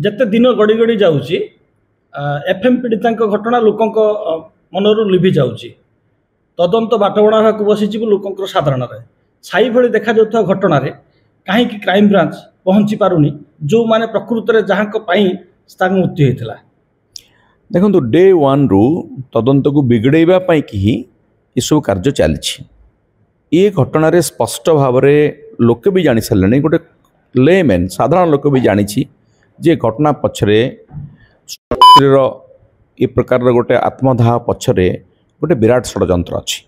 ଯେତେ ଦିନ ଗଡ଼ି ଗଡ଼ି ଯାଉଛି ଏଫ୍ଏମ୍ ପୀଡ଼ିତାଙ୍କ ଘଟଣା ଲୋକଙ୍କ ମନରୁ ଲିଭି ଯାଉଛି। ତଦନ୍ତ ବାଟବଣା ହେବାକୁ ବସିଛି ଲୋକଙ୍କର ସାଧାରଣରେ। ସେଇଭଳି ଦେଖାଯାଉଥିବା ଘଟଣାରେ କାହିଁକି କ୍ରାଇମବ୍ରାଞ୍ଚ ପହଞ୍ଚି ପାରୁନି ଯେଉଁମାନେ ପ୍ରକୃତରେ ଯାହାଙ୍କ ପାଇଁ ତାଙ୍କ ମୃତ୍ୟୁ ହୋଇଥିଲା? ଦେଖନ୍ତୁ, ଡେ 1 ରୁ ତଦନ୍ତକୁ ବିଗଡ଼େଇବା ପାଇଁ ହିଁ ଏସବୁ କାର୍ଯ୍ୟ ଚାଲିଛି। ଏ ଘଟଣାରେ ସ୍ପଷ୍ଟ ଭାବରେ ଲୋକେ ବି ଜାଣି ସାରିଲେଣି, ଗୋଟେ ଲେମ୍ୟାନ୍ ସାଧାରଣ ଲୋକ ବି ଜାଣିଛି ଯେ ଘଟଣା ପଛରେ ଏ ପ୍ରକାରର ଗୋଟେ ଆତ୍ମଦାହ ପଛରେ ଗୋଟେ ବିରାଟ ଷଡ଼ଯନ୍ତ୍ର ଅଛି।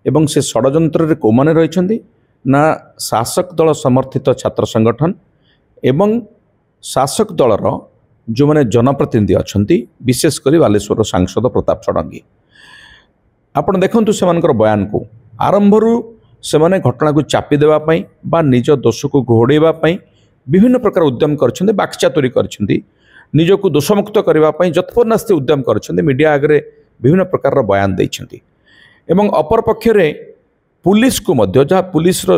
ଏବଂ ସେ ଷଡ଼ଯନ୍ତ୍ରରେ କେଉଁମାନେ ରହିଛନ୍ତି ନା ଶାସକ ଦଳ ସମର୍ଥିତ ଛାତ୍ର ସଂଗଠନ ଏବଂ ଶାସକ ଦଳର ଯେଉଁମାନେ ଜନପ୍ରତିନିଧି ଅଛନ୍ତି, ବିଶେଷ କରି ବାଲେଶ୍ୱରର ସାଂସଦ ପ୍ରତାପ ଷଡ଼ଙ୍ଗୀ। ଆପଣ ଦେଖନ୍ତୁ ସେମାନଙ୍କର ବୟାନକୁ। ଆରମ୍ଭରୁ ସେମାନେ ଘଟଣାକୁ ଚାପି ଦେବା ପାଇଁ ବା ନିଜ ଦୋଷକୁ ଘୋଡ଼େଇବା ପାଇଁ ବିଭିନ୍ନ ପ୍ରକାର ଉଦ୍ୟମ କରିଛନ୍ତି, ବାକ୍ଚାତୁରୀ କରିଛନ୍ତି, ନିଜକୁ ଦୋଷମୁକ୍ତ କରିବା ପାଇଁ ଯତ୍ପରୋନାସ୍ତି ଉଦ୍ୟମ କରିଛନ୍ତି, ମିଡ଼ିଆ ଆଗରେ ବିଭିନ୍ନ ପ୍ରକାରର ବୟାନ ଦେଇଛନ୍ତି। ଏବଂ ଅପରପକ୍ଷରେ ପୁଲିସକୁ ମଧ୍ୟ, ଯାହା ପୁଲିସର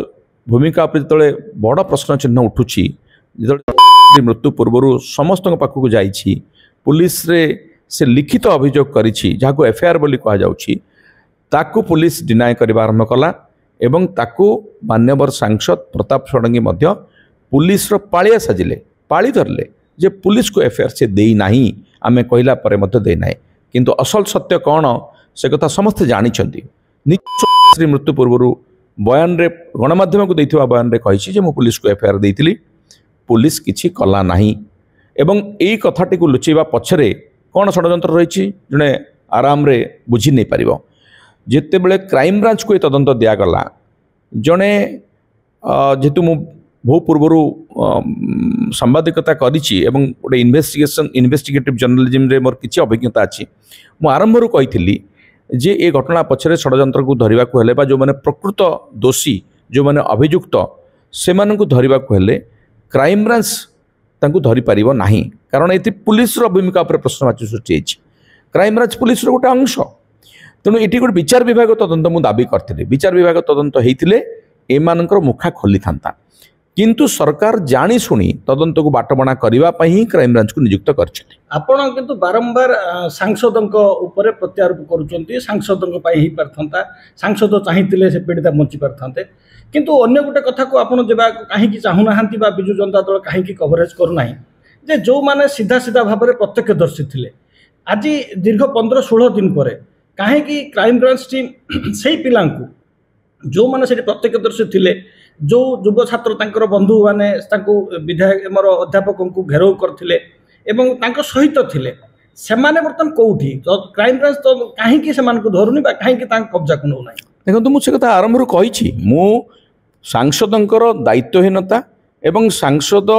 ଭୂମିକା ଉପରେ ଯେତେବେଳେ ବଡ଼ ପ୍ରଶ୍ନ ଚିହ୍ନ ଉଠୁଛି, ଯେତେବେଳେ ମୃତ୍ୟୁ ପୂର୍ବରୁ ସମସ୍ତଙ୍କ ପାଖକୁ ଯାଇଛି, ପୁଲିସରେ ସେ ଲିଖିତ ଅଭିଯୋଗ କରିଛି, ଯାହାକୁ ଏଫଆଇଆର୍ ବୋଲି କୁହାଯାଉଛି, ତାକୁ ପୁଲିସ ଡିନାଏ କରିବା ଆରମ୍ଭ କଲା। ଏବଂ ତାକୁ ମାନ୍ୟବର ସାଂସଦ ପ୍ରତାପ ଷଡ଼ଙ୍ଗୀ ମଧ୍ୟ ପୁଲିସର ପାଳିଆ ସାଜିଲେ, ପାଳି ଧରିଲେ ଯେ ପୁଲିସକୁ ଏଫଆଇଆର୍ ସେ ଦେଇନାହିଁ, ଆମେ କହିଲା ପରେ ମଧ୍ୟ ଦେଇନାହିଁ। କିନ୍ତୁ ଅସଲ ସତ୍ୟ କ'ଣ ସେ କଥା ସମସ୍ତେ ଜାଣିଛନ୍ତି। ନିଜ ମୃତ୍ୟୁ ପୂର୍ବରୁ ବୟାନରେ, ଗଣମାଧ୍ୟମକୁ ଦେଇଥିବା ବୟାନରେ କହିଛି ଯେ ମୁଁ ପୁଲିସକୁ ଏଫଆଇଆର୍ ଦେଇଥିଲି, ପୁଲିସ କିଛି କଲା ନାହିଁ। ଏବଂ ଏଇ କଥାଟିକୁ ଲୁଚାଇବା ପଛରେ କ'ଣ ଷଡ଼ଯନ୍ତ୍ର ରହିଛି ଜଣେ ଆରାମରେ ବୁଝି ନେଇପାରିବ। ଯେତେବେଳେ କ୍ରାଇମବ୍ରାଞ୍ଚକୁ ଏ ତଦନ୍ତ ଦିଆଗଲା, ଜଣେ ଯେହେତୁ ମୁଁ ବହୁ ପୂର୍ବରୁ ସାମ୍ବାଦିକତା କରିଛି ଏବଂ ଗୋଟେ ଇନଭେଷ୍ଟିଗେଟିଭ୍ ଜର୍ଣ୍ଣାଲିଜିମ୍ରେ ମୋର କିଛି ଅଭିଜ୍ଞତା ଅଛି, ମୁଁ ଆରମ୍ଭରୁ କହିଥିଲି ଯେ ଏ ଘଟଣା ପଛରେ ଷଡ଼ଯନ୍ତ୍ରକୁ ଧରିବାକୁ ହେଲେ ବା ଯେଉଁମାନେ ପ୍ରକୃତ ଦୋଷୀ, ଯେଉଁମାନେ ଅଭିଯୁକ୍ତ, ସେମାନଙ୍କୁ ଧରିବାକୁ ହେଲେ କ୍ରାଇମବ୍ରାଞ୍ଚ ତାଙ୍କୁ ଧରିପାରିବ ନାହିଁ। କାରଣ ଏଠି ପୁଲିସର ଭୂମିକା ଉପରେ ପ୍ରଶ୍ନବାଚୀ ସୃଷ୍ଟି ହୋଇଛି। କ୍ରାଇମବ୍ରାଞ୍ଚ ପୁଲିସର ଗୋଟେ ଅଂଶ। ତେଣୁ ଏଠି ଗୋଟେ ବିଚାର ବିଭାଗ ତଦନ୍ତ ମୁଁ ଦାବି କରିଥିଲି। ବିଚାର ବିଭାଗ ତଦନ୍ତ ହେଇଥିଲେ ଏମାନଙ୍କର ମୁଖା ଖୋଲିଥାନ୍ତା। କିନ୍ତୁ ସରକାର ଜାଣିଶୁଣି ତଦନ୍ତକୁ ବାଟବଣା କରିବା ପାଇଁ ହିଁ କ୍ରାଇମବ୍ରାଞ୍ଚକୁ ନିଯୁକ୍ତ କରିଛନ୍ତି। ଆପଣ କିନ୍ତୁ ବାରମ୍ବାର ସାଂସଦଙ୍କ ଉପରେ ପ୍ରତ୍ୟାରୋପ କରୁଛନ୍ତି, ସାଂସଦଙ୍କ ପାଇଁ ହେଇପାରିଥାନ୍ତା, ସାଂସଦ ଚାହିଁଥିଲେ ସେ ପୀଡ଼ିତା ବଞ୍ଚି ପାରିଥାନ୍ତେ। କିନ୍ତୁ ଅନ୍ୟ ଗୋଟେ କଥାକୁ ଆପଣ ଯିବାକୁ କାହିଁକି ଚାହୁଁନାହାନ୍ତି ବା ବିଜୁ ଜନତା ଦଳ କାହିଁକି କଭରେଜ କରୁନାହିଁ ଯେ ଯେଉଁମାନେ ସିଧା ସିଧା ଭାବରେ ପ୍ରତ୍ୟକ୍ଷଦର୍ଶୀ ଥିଲେ, ଆଜି ଦୀର୍ଘ 15-16 ଦିନ ପରେ କାହିଁକି କ୍ରାଇମବ୍ରାଞ୍ଚ ଟିମ୍ ସେଇ ପିଲାଙ୍କୁ, ଯେଉଁମାନେ ସେଠି ପ୍ରତ୍ୟକ୍ଷଦର୍ଶୀ ଥିଲେ, ଯେଉଁ ଯୁବ ଛାତ୍ର ତାଙ୍କର ବନ୍ଧୁମାନେ ତାଙ୍କୁ ବିଧାୟକ ଆମର ଅଧ୍ୟାପକଙ୍କୁ ଘେରାଉ କରିଥିଲେ ଏବଂ ତାଙ୍କ ସହିତ ଥିଲେ, ସେମାନେ ବର୍ତ୍ତମାନ କେଉଁଠି? କ୍ରାଇମବ୍ରାଞ୍ଚ ତ କାହିଁକି ସେମାନଙ୍କୁ ଧରୁନି ବା କାହିଁକି ତାଙ୍କ କବ୍ଜାକୁ ନେଉନାହିଁ? ଦେଖନ୍ତୁ, ମୁଁ ସେ କଥା ଆରମ୍ଭରୁ କହିଛି। ମୁଁ ସାଂସଦଙ୍କର ଦାୟିତ୍ୱହୀନତା ଏବଂ ସାଂସଦ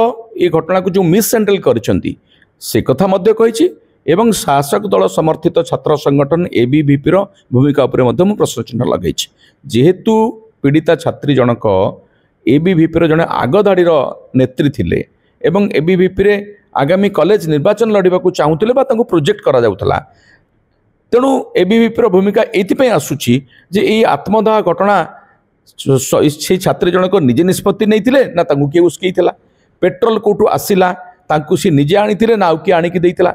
ଏ ଘଟଣାକୁ ଯେଉଁ ମିସ୍ହ୍ୟାଣ୍ଡେଲ୍ କରିଛନ୍ତି ସେ କଥା ମଧ୍ୟ କହିଛି। ଏବଂ ଶାସକ ଦଳ ସମର୍ଥିତ ଛାତ୍ର ସଂଗଠନ ABVPର ଭୂମିକା ଉପରେ ମଧ୍ୟ ମୁଁ ପ୍ରଶ୍ନଚିହ୍ନ ଲଗାଇଛି। ଯେହେତୁ ପୀଡ଼ିତା ଛାତ୍ରୀ ଜଣକ ABVPର ଜଣେ ଆଗଧାଡ଼ିର ନେତ୍ରୀ ଥିଲେ ଏବଂ ABVPରେ ଆଗାମୀ କଲେଜ ନିର୍ବାଚନ ଲଢ଼ିବାକୁ ଚାହୁଁଥିଲେ ବା ତାଙ୍କୁ ପ୍ରୋଜେକ୍ଟ କରାଯାଉଥିଲା, ତେଣୁ ABVPର ଭୂମିକା ଏଇଥିପାଇଁ ଆସୁଛି ଯେ ଏଇ ଆତ୍ମଦାହ ଘଟଣା ସେଇ ଛାତ୍ରୀ ଜଣକ ନିଜେ ନିଷ୍ପତ୍ତି ନେଇଥିଲେ ନା ତାଙ୍କୁ କିଏ ଉସ୍କେଇଥିଲା? ପେଟ୍ରୋଲ କେଉଁଠୁ ଆସିଲା, ତାଙ୍କୁ ସେ ନିଜେ ଆଣିଥିଲେ ନା ଆଉ କିଏ ଆଣିକି ଦେଇଥିଲା?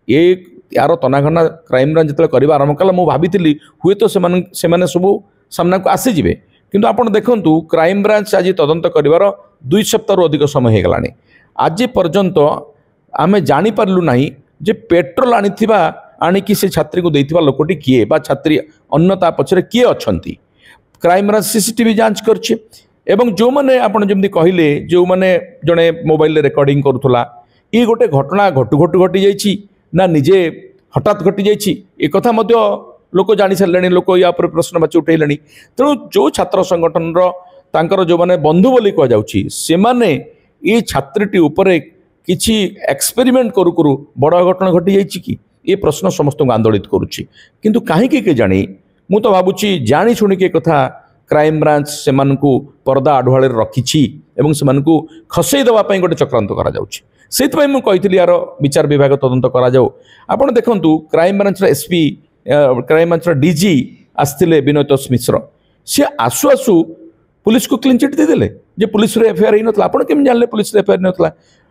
यार तनाघना क्राइमब्रांच जो करवा आरंभ कला मुझे भाई हुए तो से सबू सामना को आसीजे किंतु आपण देखंतु क्राइमब्रांच आज तदंत कर 2 सप्ताह अधिक समय हो गलानी आज पर्यंत आम जापारू ना जे पेट्रोल आणिकी से छात्री को देथिबा लोकटी किए बा छात्री अन्य ता पछरे किए अछंती क्राइमब्रांच सीसीटीवी जांच करछि एवं जो माने आपण जेमती कहिले जो माने जणे मोबाइल रे रिकॉर्डिंग करूथला ये गोटे घटना घटू घटी जाइछि ना निजे हठात घटी जाइछि ए कथा मध्य लोक जानि सारलेनी लोक या पर प्रश्नवाची उठैलेनी तेणु जो छात्र संगठन रो तांकर जो माने बंधु बोली कह जाउछि से माने ये छात्रीटी उपरे किछि एक्सपेरिमेंट करू करू बड़ घटना घटी जाइछि कि ये प्रश्न समस्त आंदोलित करुच्ची किंतु कहीं के जानी मु तो भावुची जानी शुणी के कथा क्राइमब्रांच से पर्दा आढ़ुआ रखी खसई देवाई गोटे चक्रांत करी यार विचार विभाग तदंत कर देखु क्राइमब्रांच एसपी क्राइमब्रांच डीजी आसते विनोद मिश्र सी आसु आसु पुलिस को क्लीन चिट देदेले जे पुलिस एफआईआर ही नथला आपण केम जानले पुलिस एफआईआर नथला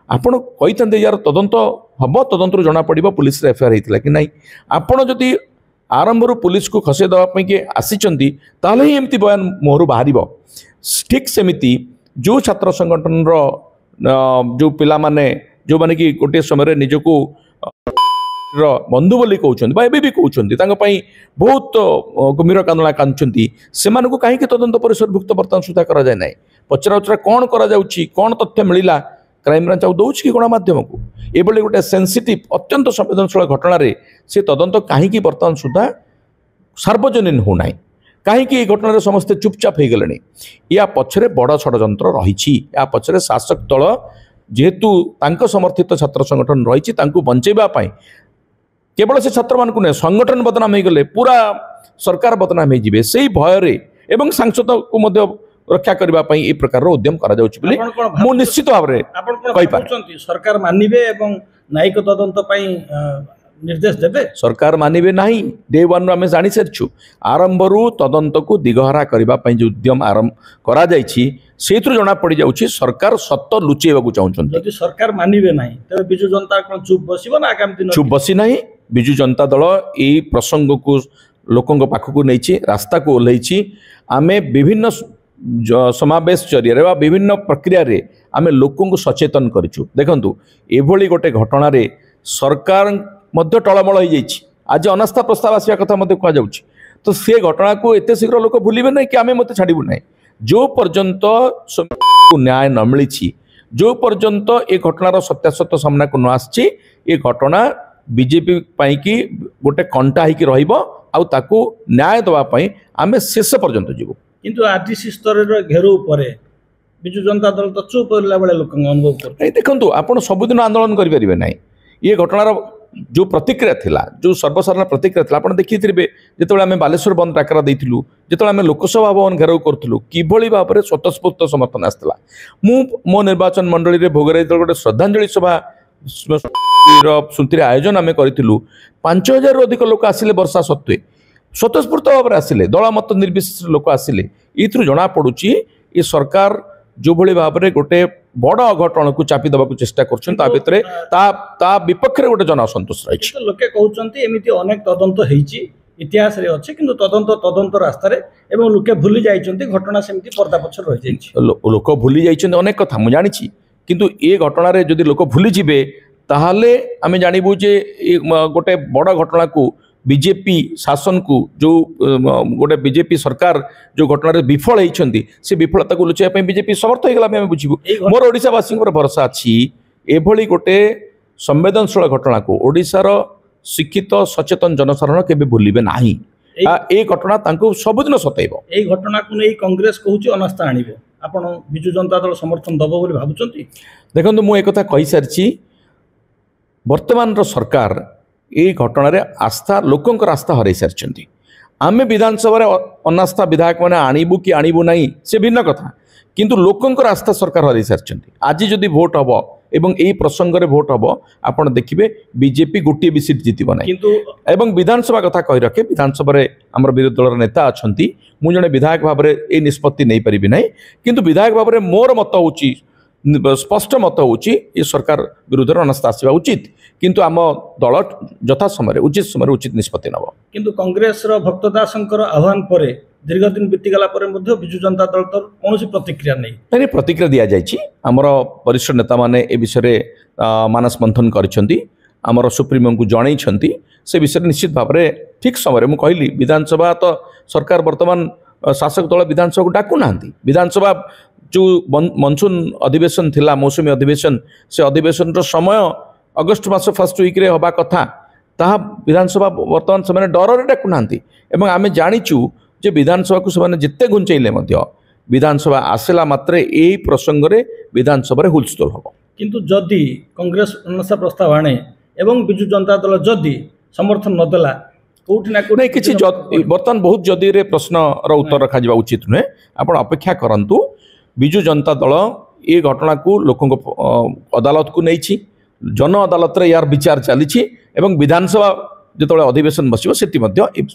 ଆପଣ କହିଥାନ୍ତେ यार ତଦନ୍ତ ହବ, ତଦନ୍ତରୁ ଜଣା ପଡ଼ିବ ପୁଲିସରେ ଏଫଆଇଆର ହେଇଥିଲା କି ନାହିଁ। ଆପଣ ଯଦି ଆରମ୍ଭରୁ ପୁଲିସକୁ ଖସେଇ ଦେବା ପାଇଁ ଆସିଛନ୍ତି ତାହେଲେ ହିଁ ଏମିତି ବୟାନ ମୁହଁରୁ ବାହାରିବ। ଠିକ୍ ସେମିତି ଯେଉଁ ଛାତ୍ର ସଂଗଠନର ଯେଉଁ ପିଲାମାନେ ଯେଉଁମାନେ କି ଗୋଟିଏ ସମୟରେ ନିଜକୁ ବନ୍ଧୁ ବୋଲି କହୁଛନ୍ତି ବା ଏବେ ବି କହୁଛନ୍ତି, ତାଙ୍କ ପାଇଁ ବହୁତ କୁମ୍ଭୀର କାନ୍ଦଣା କାନ୍ଦୁଛନ୍ତି, ସେମାନଙ୍କୁ କାହିଁକି ତଦନ୍ତ ପରିସରଭୁକ୍ତ ବର୍ତ୍ତମାନ ସୁଦ୍ଧା କରାଯାଏ ନାହିଁ? ପଚରାଉଚରା କ'ଣ କରାଯାଉଛି, କ'ଣ ତଥ୍ୟ ମିଳିଲା କ୍ରାଇମବ୍ରାଞ୍ଚ ଆଉ ଦେଉଛି କି ଗଣମାଧ୍ୟମକୁ? ଏଭଳି ଗୋଟେ ସେନ୍ସିଟିଭ୍ ଅତ୍ୟନ୍ତ ସମ୍ବେଦନଶୀଳ ଘଟଣାରେ ସେ ତଦନ୍ତ କାହିଁକି ବର୍ତ୍ତମାନ ସୁଦ୍ଧା ସାର୍ବଜନୀନ ହେଉନାହିଁ? କାହିଁକି ଏ ଘଟଣାରେ ସମସ୍ତେ ଚୁପଚାପ ହେଇଗଲେଣି? ୟା ପଛରେ ବଡ଼ ଷଡ଼ଯନ୍ତ୍ର ରହିଛି। ୟା ପଛରେ ଶାସକ ଦଳ ଯେହେତୁ ତାଙ୍କ ସମର୍ଥିତ ଛାତ୍ର ସଂଗଠନ ରହିଛି, ତାଙ୍କୁ ବଞ୍ଚାଇବା ପାଇଁ କେବଳ ସେ ଛାତ୍ରମାନଙ୍କୁ ନୁହେଁ, ସଂଗଠନ ବଦନାମ ହେଇଗଲେ ପୁରା ସରକାର ବଦନାମ ହେଇଯିବେ, ସେଇ ଭୟରେ ଏବଂ ସାଂସଦକୁ ମଧ୍ୟ ରକ୍ଷା କରିବା ପାଇଁ ଏ ପ୍ରକାରର ଉଦ୍ୟମ କରାଯାଉଛି ବୋଲି ମୁଁ ନିଶ୍ଚିତ ଭାବରେ କହିପାରେ। ସରକାର ମାନିବେ ଏବଂ ନ୍ୟାୟିକ ତଦନ୍ତ ପାଇଁ ନିର୍ଦ୍ଦେଶ ଦେବେ? ସରକାର ମାନିବେ ନାହିଁ, ଡେ ୱାନ୍ରୁ ଆମେ ଜାଣିସାରିଛୁ। ଆରମ୍ଭରୁ ତଦନ୍ତକୁ ଦିଗହରା କରିବା ପାଇଁ ଯେଉଁ ଉଦ୍ୟମ ଆରମ୍ଭ କରାଯାଇଛି ସେଇଥିରୁ ଜଣାପଡ଼ିଯାଉଛି ସରକାର ସତ ଲୁଚେଇବାକୁ ଚାହୁଁଛନ୍ତି। ଯଦି ସରକାର ମାନିବେ ନାହିଁ ତେବେ ବିଜୁ ଜନତା କ'ଣ ଚୁପ୍ ବସିବ ନା ଆଗାମୀ ଦିନ? ଚୁପ୍ ବସି ନାହିଁ। ବିଜୁ ଜନତା ଦଳ ଏହି ପ୍ରସଙ୍ଗକୁ ଲୋକଙ୍କ ପାଖକୁ ନେଇଛି, ରାସ୍ତାକୁ ଓହ୍ଲେଇଛି। ଆମେ ବିଭିନ୍ନ ସମାବେଶ ଜରିଆରେ ବା ବିଭିନ୍ନ ପ୍ରକ୍ରିୟାରେ ଆମେ ଲୋକଙ୍କୁ ସଚେତନ କରିଛୁ। ଦେଖନ୍ତୁ, ଏଭଳି ଗୋଟେ ଘଟଣାରେ ସରକାର ମଧ୍ୟ ଟଳମଳ ହେଇଯାଇଛି। ଆଜି ଅନାସ୍ଥା ପ୍ରସ୍ତାବ ଆସିବା କଥା ମଧ୍ୟ କୁହାଯାଉଛି। ତ ସେ ଘଟଣାକୁ ଏତେ ଶୀଘ୍ର ଲୋକ ଭୁଲିବେ ନାହିଁ କି ଆମେ ମୋତେ ଛାଡ଼ିବୁ ନାହିଁ। ଯେଉଁ ପର୍ଯ୍ୟନ୍ତ ନ୍ୟାୟ ନ ମିଳିଛି, ଯେଉଁ ପର୍ଯ୍ୟନ୍ତ ଏ ଘଟଣାର ସତ୍ୟାସତ୍ୟ ସାମ୍ନାକୁ ନ ଆସିଛି, ଏ ଘଟଣା ବିଜେପି ପାଇଁକି ଗୋଟେ କଣ୍ଟା ହେଇକି ରହିବ ଆଉ ତାକୁ ନ୍ୟାୟ ଦେବା ପାଇଁ ଆମେ ଶେଷ ପର୍ଯ୍ୟନ୍ତ ଯିବୁ। କିନ୍ତୁ ଆର୍ଟିସି ସ୍ତରର ଘେରାଉ ପରେ ବିଜୁ ଜନତା ଦଳ ତ ଚୁପ୍ ରହିଲା ବେଳେ ଲୋକଙ୍କ ଅନୁଭବ କରୁଛନ୍ତି। ଦେଖନ୍ତୁ, ଆପଣ ସବୁଦିନ ଆନ୍ଦୋଳନ କରିପାରିବେ ନାହିଁ। ଏ ଘଟଣାର ଯେଉଁ ପ୍ରତିକ୍ରିୟା ଥିଲା, ଯେଉଁ ସର୍ବସାଧାରଣ ପ୍ରତିକ୍ରିୟା ଥିଲା, ଆପଣ ଦେଖିଥିବେ ଯେତେବେଳେ ଆମେ ବାଲେଶ୍ୱର ବନ୍ଦ ଡାକରା ଦେଇଥିଲୁ, ଯେତେବେଳେ ଆମେ ଲୋକସଭା ଭବନ ଘେରାଉ କରୁଥିଲୁ, କିଭଳି ଭାବରେ ସ୍ୱତଃସ୍ଫୂର୍ତ୍ତ ସମର୍ଥନ ଆସିଥିଲା। ମୁଁ ମୋ ନିର୍ବାଚନ ମଣ୍ଡଳୀରେ ଭୋଗରେ ଯେତେବେଳେ ଗୋଟେ ଶ୍ରଦ୍ଧାଞ୍ଜଳି ସଭା ସ୍ମୃତିରେ ଆୟୋଜନ ଆମେ କରିଥିଲୁ, 5000ରୁ ଅଧିକ ଲୋକ ଆସିଲେ ବର୍ଷା ସତ୍ତ୍ୱେ, ସ୍ୱତଃସ୍ଫୂର୍ତ୍ତ ଭାବରେ ଆସିଲେ, ଦଳ ମତ ନିର୍ବିଶେଷରେ ଲୋକ ଆସିଲେ। ଏଥିରୁ ଜଣାପଡ଼ୁଛି ଏ ସରକାର ଯେଉଁଭଳି ଭାବରେ ଗୋଟେ ବଡ଼ ଅଘଟଣକୁ ଚାପି ଦେବାକୁ ଚେଷ୍ଟା କରୁଛନ୍ତି, ତା ଭିତରେ ତା ବିପକ୍ଷରେ ଗୋଟେ ଜନ ଅସନ୍ତୋଷ ରହିଛି। ଲୋକେ କହୁଛନ୍ତି ଏମିତି ଅନେକ ତଦନ୍ତ ହେଇଛି, ଇତିହାସରେ ଅଛି, କିନ୍ତୁ ତଦନ୍ତ ରାସ୍ତାରେ ଏବଂ ଲୋକେ ଭୁଲି ଯାଇଛନ୍ତି, ଘଟଣା ସେମିତି ପର୍ଦ୍ଦା ପଛରେ ରହିଯାଇଛି। ଲୋକ ଭୁଲି ଯାଇଛନ୍ତି ଅନେକ କଥା ମୁଁ ଜାଣିଛି, କିନ୍ତୁ ଏ ଘଟଣାରେ ଯଦି ଲୋକ ଭୁଲିଯିବେ ତାହେଲେ ଆମେ ଜାଣିବୁ ଯେ ଗୋଟେ ବଡ଼ ଘଟଣାକୁ ବିଜେପି ଶାସନକୁ ଯେଉଁ ଗୋଟେ ବିଜେପି ସରକାର ଯେଉଁ ଘଟଣାରେ ବିଫଳ ହେଇଛନ୍ତି, ସେ ବିଫଳତାକୁ ଲୁଚାଇବା ପାଇଁ ବିଜେପି ସମର୍ଥ ହେଇଗଲା ଆମେ ବୁଝିବୁ। ମୋର ଓଡ଼ିଶାବାସୀଙ୍କର ଭରସା ଅଛି, ଏଭଳି ଗୋଟେ ସମ୍ବେଦନଶୀଳ ଘଟଣାକୁ ଓଡ଼ିଶାର ଶିକ୍ଷିତ ସଚେତନ ଜନସାଧାରଣ କେବେ ଭୁଲିବେ ନାହିଁ। এই ঘটনা তাঁকু সবুদিন সতাইব। এই ঘটনাকে নেই কংগ্রেস কହୁଛି অনাস্থা আনিব, আপন বিজু জনতা দল সমর্থন দেব বলে ভাবুଛନ୍ତି? দেখন্তু, মু একথা কই সারিছি, বর্তমানর সরকার এই ঘটনার আস্থা লোকঙ্কর আস্থা হরাই সারিଛନ୍ତି। আমি বিধানসভার অনাস্থা বিধায়ক মানে আনিবু কি আনিবু নাই সে ভিন্ন কথা, কিন্তু লোকঙ্কর আস্থা সরকার হরাই সারিଛନ୍ତି। আজি যদি ভোট হব এবং এই প্রসঙ্গে ভোট হব, আপনার দেখবে বিজেপি গোটিয়ে বি সিট জিতব না। কিন্তু এবং বিধানসভা কথা কই রখে, বিধানসভার আমার বিরোধী দলর নেতা অনেক, মু জনে বিধায়ক ভাবে এই নিষ্পত্তি নেই পারিবি নাই, কিন্তু বিধায়ক ভাবে মোর মত হচ্ছে, স্পষ্ট মত হচ্ছে এই সরকার বিরুদ্ধে অনাস্থা আসবা উচিত, কিন্তু আম দল যথা সময় উচিত সময় উচিত নিষ্পত্তি নেব। কিন্তু কংগ্রেসর ভক্ত দাসঙ্কর আহ্বান পরে দীর্ঘদিন বিতিগলা পরে মধ্য বিজু জনতা দল তর কোনসি প্রতিক্রিয়া নেই। নাই, প্রতিক্রিয়া দিয়া যাইছি। আমার বরিষ্ঠ নেতা মানে এ বিষয়ে মানস মন্থন করিছন্তি, আমার সুপ্রিমোଙ୍କୁ জଣାইছন্তি। সে বিষয়ে নিশ্চিত ভাবে ঠিক সময় মু কহিলি, বিধানসভা তো সরকার বর্তমান শাসক দল বিধানসভাକୁ ডাকু নাহাନ୍ତି। বিধানসভা जो मनसून अधिवेशन थिला, मौसुमी अधिवेशन, से अधिवेशन समय अगस्ट मास फर्स्ट वीक रे हवा कथा, ताहा विधानसभा वर्तमान समय डर डाकु नाहाନ୍ତି। एवं आमे जानिचु जे विधानसभा को से जिते घुंचैले मध्य विधानसभा आसला मात्रे एही प्रसंग रे विधानसभा रे हुलस्थुल हबो। किंतु जदि कांग्रेस अनाস্থা प्रस्ताव आने एवं बिजु जनता दल जदि समर्थन नदेला कोठी ना कोठी किछि बर्तमान बहुत जदि रे प्रश्न रो उत्तर रखा जिबा उचित नुहे। आपण अपेक्षा करंतु, बिजु जनता दल ये घटना को लोक अदालत को नहीं, जन अदालत रे यार विचार चली एवं विधानसभा जो अधिवेशन बस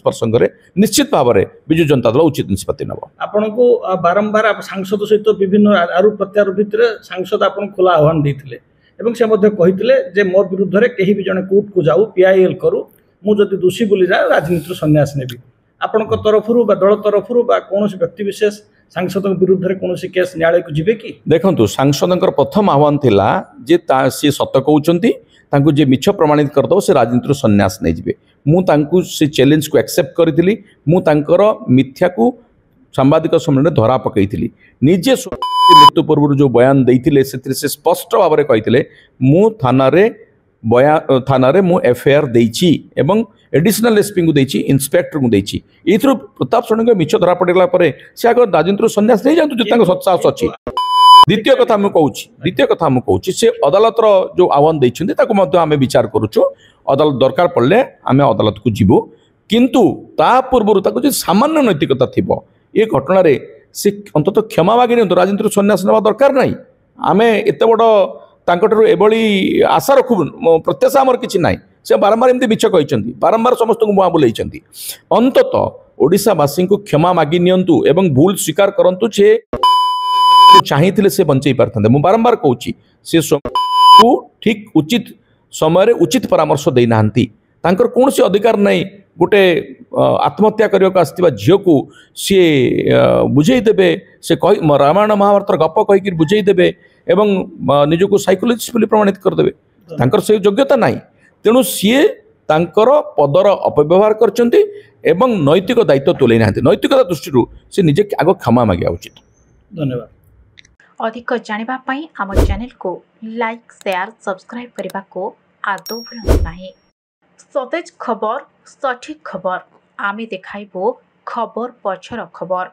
प्रसंग में निश्चित भाव में बिजु जनता दल उचित निष्पत्ति नब। आपण को बारंबार सांसद सहित विभिन्न आरोप प्रत्यारोप भितर सांसद आपन खुला आह्वान देते ଏବଂ ସେ ମଧ୍ୟ କହିଥିଲେ ଯେ ମୋ ବିରୁଦ୍ଧରେ କେହି ବି ଜଣେ କୋର୍ଟକୁ ଯାଉ PIL କରୁ, ମୁଁ ଯଦି ଦୋଷୀ ବୋଲି ଯାଏ ରାଜନୀତିରୁ ସନ୍ନ୍ୟାସ ନେବି। ଆପଣଙ୍କ ତରଫରୁ ବା ଦଳ ତରଫରୁ ବା କୌଣସି ବ୍ୟକ୍ତିବିଶେଷ ସାଂସଦଙ୍କ ବିରୁଦ୍ଧରେ କୌଣସି କେସ୍ ନ୍ୟାୟାଳୟକୁ ଯିବେ କି? ଦେଖନ୍ତୁ, ସାଂସଦଙ୍କର ପ୍ରଥମ ଆହ୍ୱାନ ଥିଲା ଯେ ସିଏ ସତ କହୁଛନ୍ତି, ତାଙ୍କୁ ଯିଏ ମିଛ ପ୍ରମାଣିତ କରିଦେବ ସେ ରାଜନୀତିରୁ ସନ୍ନ୍ୟାସ ନେଇଯିବେ। ମୁଁ ତାଙ୍କୁ ସେ ଚ୍ୟାଲେଞ୍ଜକୁ ଆକ୍ସେପ୍ଟ କରିଥିଲି। ମୁଁ ତାଙ୍କର ମିଥ୍ୟାକୁ ସାମ୍ବାଦିକ ସମ୍ମିଳନୀରେ ଧରା ପକାଇଥିଲି। ନିଜେ ମୃତ୍ୟୁ ପୂର୍ବରୁ ଯେଉଁ ବୟାନ ଦେଇଥିଲେ ସେଥିରେ ସେ ସ୍ପଷ୍ଟ ଭାବରେ କହିଥିଲେ ମୁଁ ଥାନାରେ ମୁଁ FIR ଦେଇଛି ଏବଂ ଏଡିସନାଲ SPଙ୍କୁ ଦେଇଛି, ଇନ୍ସପେକ୍ଟରଙ୍କୁ ଦେଇଛି। ଏଇଥିରୁ ପ୍ରତାପ ଷଡ଼ଙ୍ଗୀ ମିଛ ଧରା ପଡ଼ିଗଲା ପରେ ସେ ଆଗ ରାଜନୀତିରୁ ସନ୍ନ୍ୟାସ ନେଇଯାଆନ୍ତୁ ଯଦି ତାଙ୍କ ସତ୍ସାହସ ଅଛି। ଦ୍ୱିତୀୟ କଥା ମୁଁ କହୁଛି ସେ ଅଦାଲତର ଯେଉଁ ଆହ୍ୱାନ ଦେଇଛନ୍ତି ତାକୁ ମଧ୍ୟ ଆମେ ବିଚାର କରୁଛୁ। ଅଦାଲତ ଦରକାର ପଡ଼ିଲେ ଆମେ ଅଦାଲତକୁ ଯିବୁ, କିନ୍ତୁ ତା ପୂର୍ବରୁ ତାକୁ ଯଦି ସାମାନ୍ୟ ନୈତିକତା ଥିବ ଏ ଘଟଣାରେ ସେ ଅନ୍ତତଃ କ୍ଷମା ମାଗି ନିଅନ୍ତୁ। ରାଜନୀତିରୁ ସନ୍ନ୍ୟାସ ନେବା ଦରକାର ନାହିଁ। ଆମେ ଏତେ ବଡ଼ ତାଙ୍କଠାରୁ ଏଭଳି ଆଶା ରଖୁ, ପ୍ରତ୍ୟାଶା ଆମର କିଛି ନାହିଁ। ସେ ବାରମ୍ବାର ଏମିତି ମିଛ କହିଛନ୍ତି, ବାରମ୍ବାର ସମସ୍ତଙ୍କୁ ମୁହାଁ ବୁଲେଇଛନ୍ତି। ଅନ୍ତତଃ ଓଡ଼ିଶାବାସୀଙ୍କୁ କ୍ଷମା ମାଗି ନିଅନ୍ତୁ ଏବଂ ଭୁଲ ସ୍ୱୀକାର କରନ୍ତୁ ଯେ ଚାହିଁଥିଲେ ସେ ବଞ୍ଚେଇ ପାରିଥାନ୍ତେ। ମୁଁ ବାରମ୍ବାର କହୁଛି ସେ ଠିକ୍ ଉଚିତ ସମୟରେ ଉଚିତ ପରାମର୍ଶ ଦେଇନାହାନ୍ତି। ତାଙ୍କର କୌଣସି ଅଧିକାର ନାହିଁ ଗୋଟେ ଆତ୍ମହତ୍ୟା କରିବାକୁ ଆସିଥିବା ଝିଅକୁ ସିଏ ବୁଝେଇ ଦେବେ, ସେ ରାମାୟଣ ମହାଭାରତର ଗପ କହିକି ବୁଝେଇ ଦେବେ ଏବଂ ନିଜକୁ ସାଇକୋଲୋଜିଷ୍ଟ ବୋଲି ପ୍ରମାଣିତ କରିଦେବେ। ତାଙ୍କର ସେ ଯୋଗ୍ୟତା ନାହିଁ। ତେଣୁ ସିଏ ତାଙ୍କର ପଦର ଅପବ୍ୟବହାର କରିଛନ୍ତି ଏବଂ ନୈତିକ ଦାୟିତ୍ୱ ତୁଲେଇ ନାହାନ୍ତି। ନୈତିକତା ଦୃଷ୍ଟିରୁ ସେ ନିଜେ ଆଗ କ୍ଷମା ମାଗିବା ଉଚିତ। ଧନ୍ୟବାଦ। ଅଧିକ ଜାଣିବା ପାଇଁ ଆମ ଚ୍ୟାନେଲକୁ ଲାଇକ୍, ସେୟାର, ସବସ୍କ୍ରାଇବ୍ କରିବାକୁ ଆଦୌ ଭୁଲନ୍ତୁ ନାହିଁ। ସତେଜ ଖବର, ସଠିକ୍ ଖବର, ଆମେ ଦେଖାଇବୁ ଖବର ପଛର ଖବର।